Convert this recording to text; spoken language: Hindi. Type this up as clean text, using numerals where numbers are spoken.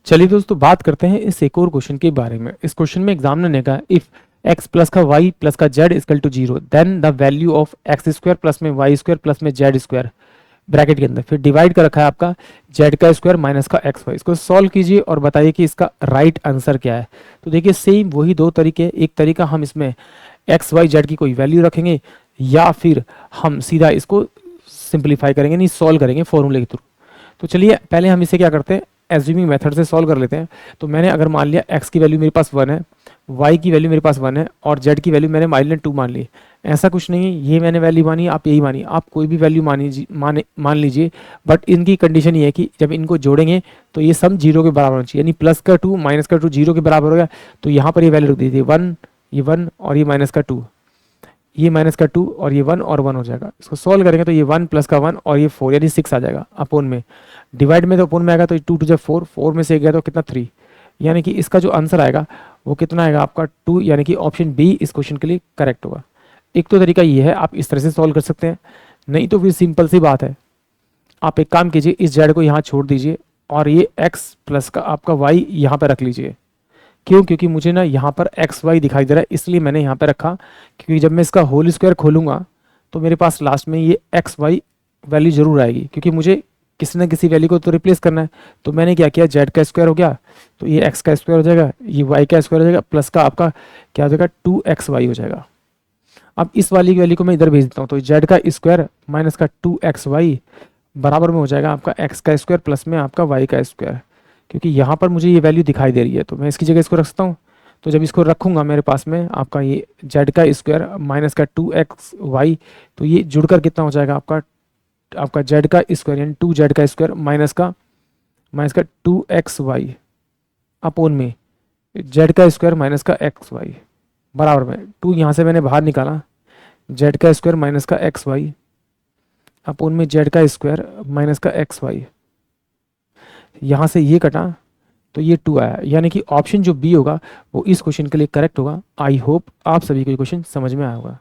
चलिए दोस्तों बात करते हैं इस एक और क्वेश्चन के बारे में। इस क्वेश्चन में एग्जामिनर ने कहा इफ x प्लस का y प्लस का z equal to 0 then the value of x square plus में वाई स्क्वायर प्लस में जेड स्क्वायर ब्रैकेट के अंदर, फिर डिवाइड कर रखा है आपका z का स्क्वायर माइनस का एक्स वाई। इसको सॉल्व कीजिए और बताइए कि इसका राइट आंसर क्या है। तो देखिए सेम वही दो तरीके, एक तरीका हम इसमें एक्स वाई जेड की कोई वैल्यू रखेंगे या फिर हम सीधा इसको सिंप्लीफाई करेंगे, नहीं सॉल्व करेंगे फॉर्मूले के थ्रू। तो चलिए पहले हम इसे क्या करते हैं, एज्यूमिंग मेथड से सॉल्व कर लेते हैं। तो मैंने अगर मान लिया x की वैल्यू मेरे पास 1 है, y की वैल्यू मेरे पास 1 है और z की वैल्यू मैंने -2 मान ली। ऐसा कुछ नहीं है, ये मैंने वैल्यू मानी, आप यही मानिए, आप कोई भी वैल्यू मान लीजिए। बट इनकी कंडीशन ये है कि जब इनको जोड़ेंगे तो ये सम 0 के बराबर होना चाहिए, यानी प्लस का 2 माइनस का 2 0 के बराबर हो गया। तो यहाँ पर ये वैल्यू रख दीजिए 1, ये 1 और ये माइनस का 2, ये माइनस का 2 और ये 1 और 1 हो जाएगा। इसको सॉल्व करेंगे तो ये 1 प्लस का 1 और ये 4 यानी 6 आ जाएगा अपोन में। डिवाइड में तो अपोन में आएगा तो 2 जब 4, 4 में से एक गया तो कितना 3, यानी कि इसका जो आंसर आएगा वो कितना आएगा आपका 2, यानी कि ऑप्शन बी इस क्वेश्चन के लिए करेक्ट होगा। एक तो तरीका ये है, आप इस तरह से सॉल्व कर सकते हैं, नहीं तो फिर सिंपल सी बात है, आप एक काम कीजिए, इस जेड को यहाँ छोड़ दीजिए और ये एक्स प्लस का आपका वाई यहाँ पर रख लीजिए। क्यों? क्योंकि मुझे ना यहाँ पर एक्स वाई दिखाई दे रहा है, इसलिए मैंने यहाँ पे रखा, क्योंकि जब मैं इसका होल स्क्वायर खोलूंगा तो मेरे पास लास्ट में ये एक्स वाई वैल्यू जरूर आएगी, क्योंकि मुझे किसी ना किसी वैल्यू को तो रिप्लेस करना है। तो मैंने क्या किया, जेड का स्क्वायर हो गया तो ये एक्स का स्क्वायर हो जाएगा, ये वाई का स्क्वायर हो जाएगा, प्लस का आपका क्या हो जाएगा 2xy हो जाएगा। अब इस वाली वैल्यू को मैं इधर भेज देता हूँ, तो जेड का स्क्वायर माइनस का 2xy बराबर में हो जाएगा आपका एक्स का स्क्वायर प्लस में आपका वाई का स्क्वायर। क्योंकि यहाँ पर मुझे ये वैल्यू दिखाई दे रही है तो मैं इसकी जगह इसको रख सकता हूँ। तो जब इसको रखूंगा मेरे पास में आपका ये जेड का स्क्वायर माइनस का 2xy, तो ये जुड़कर कितना हो जाएगा आपका जेड का स्क्वायर यानी 2z का स्क्वायर माइनस का 2xy अपोन में जेड का स्क्वायर माइनस का xy बराबर में 2 यहाँ से मैंने बाहर निकाला, जेड का स्क्वायर माइनस का xy अपोन में जेड का स्क्वायर माइनस का xy। यहाँ से ये कटा तो ये 2 आया, यानी कि ऑप्शन जो बी होगा वो इस क्वेश्चन के लिए करेक्ट होगा। आई होप आप सभी को ये क्वेश्चन समझ में आया होगा।